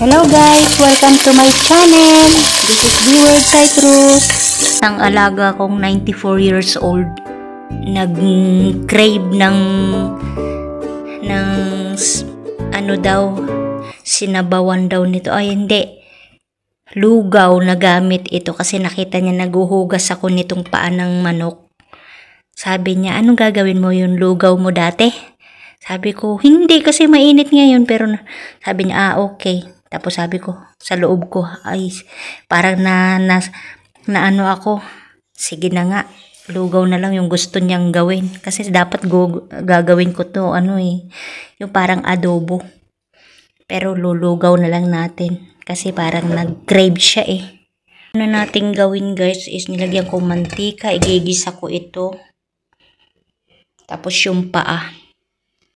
Hello guys! Welcome to my channel! This is the Word Citrus. Ang alaga kong 94 years old nag-crave ng ano daw, sinabawan daw nito. Ay hindi, lugaw na gamit ito kasi nakita niya naguhugas ako nitong paa ng manok. Sabi niya, anong gagawin mo, yung lugaw mo dati? Sabi ko, hindi kasi mainit ngayon. Pero sabi niya, okay. Tapos sabi ko, sa loob ko, ay parang na ano ako, sige na nga, lugaw na lang yung gusto niyang gawin. Kasi dapat gagawin ko to, yung parang adobo. Pero lulugaw na lang natin. Kasi parang nag-crave siya eh. Ano natin gawin guys is nilagyan ko mantika, igigisa ko ito. Tapos yung paa.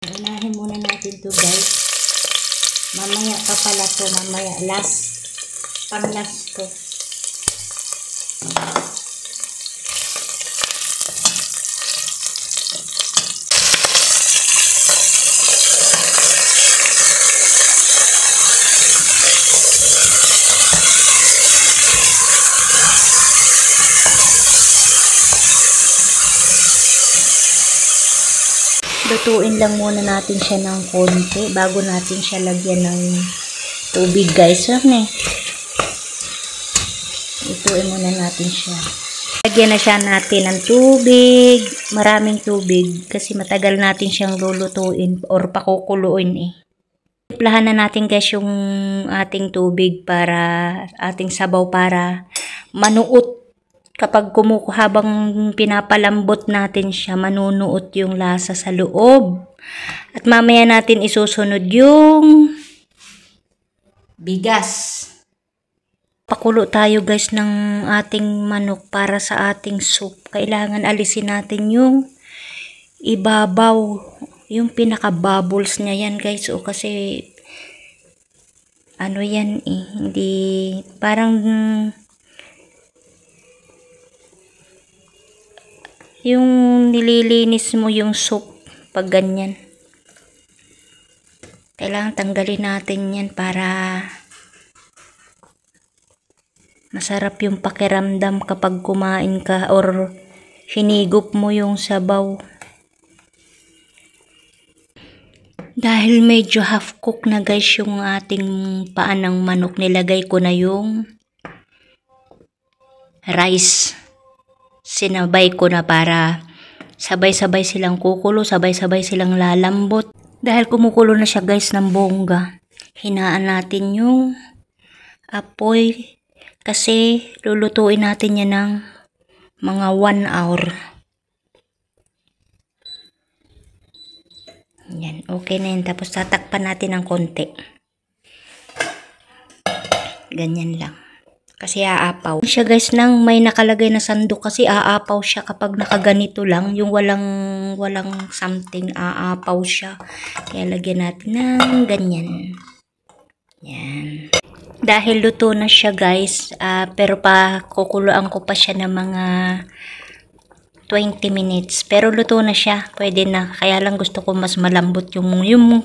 Unahin muna natin to guys. Mamaya pa pala to, mamaya pang-last to. Lutuin lang muna natin siya ng konti bago natin siya lagyan ng tubig guys. Lutuin muna natin siya. Lagyan na siya natin ng tubig, maraming tubig kasi matagal natin siyang lulutuin or pakukuluin eh. Timplahan na natin guys yung ating tubig para ating sabaw para manuot. Kapag habang pinapalambot natin siya, manunuot yung lasa sa loob. At mamaya natin isusunod yung bigas. Pakulo tayo guys ng ating manok para sa ating soup. Kailangan alisin natin yung ibabaw, yung pinaka-bubbles niya yan guys. O kasi ano yan eh, hindi parang yung nililinis mo yung soup pag ganyan. Kailangan tanggalin natin yan para masarap yung pakiramdam kapag kumain ka or hinigop mo yung sabaw. Dahil medyo half cook na guys yung ating paa ng manok, nilagay ko na yung rice. Sinabay ko na para sabay-sabay silang kukulo, sabay-sabay silang lalambot. Dahil kumukulo na siya guys ng bongga, hinaan natin yung apoy kasi lulutuin natin yan ng mga 1 hour. Yan, okay na yun. Tapos tatakpan natin ng konti. Ganyan lang. Kasi aapaw siya guys nang may nakalagay na sandok kasi aapaw siya kapag nakaganito lang, yung walang something, aapaw siya. Kaya lagyan natin ng ganyan. Yan. Dahil luto na siya guys, pero pa kukuluan ko pa siya ng mga 20 minutes. Pero luto na siya, pwede na. Kaya lang gusto ko mas malambot yung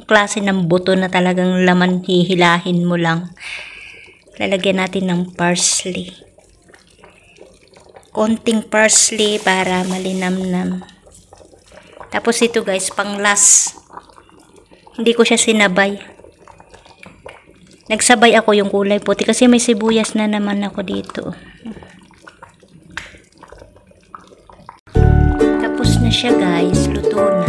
klase ng buto na talagang laman, hihilahin mo lang. Lalagyan natin ng parsley. Konting parsley para malinamnam. Tapos ito guys, pang last. Hindi ko siya sinabay. Nagsabay ako yung kulay puti kasi may sibuyas na naman ako dito. Tapos na siya guys, luto na.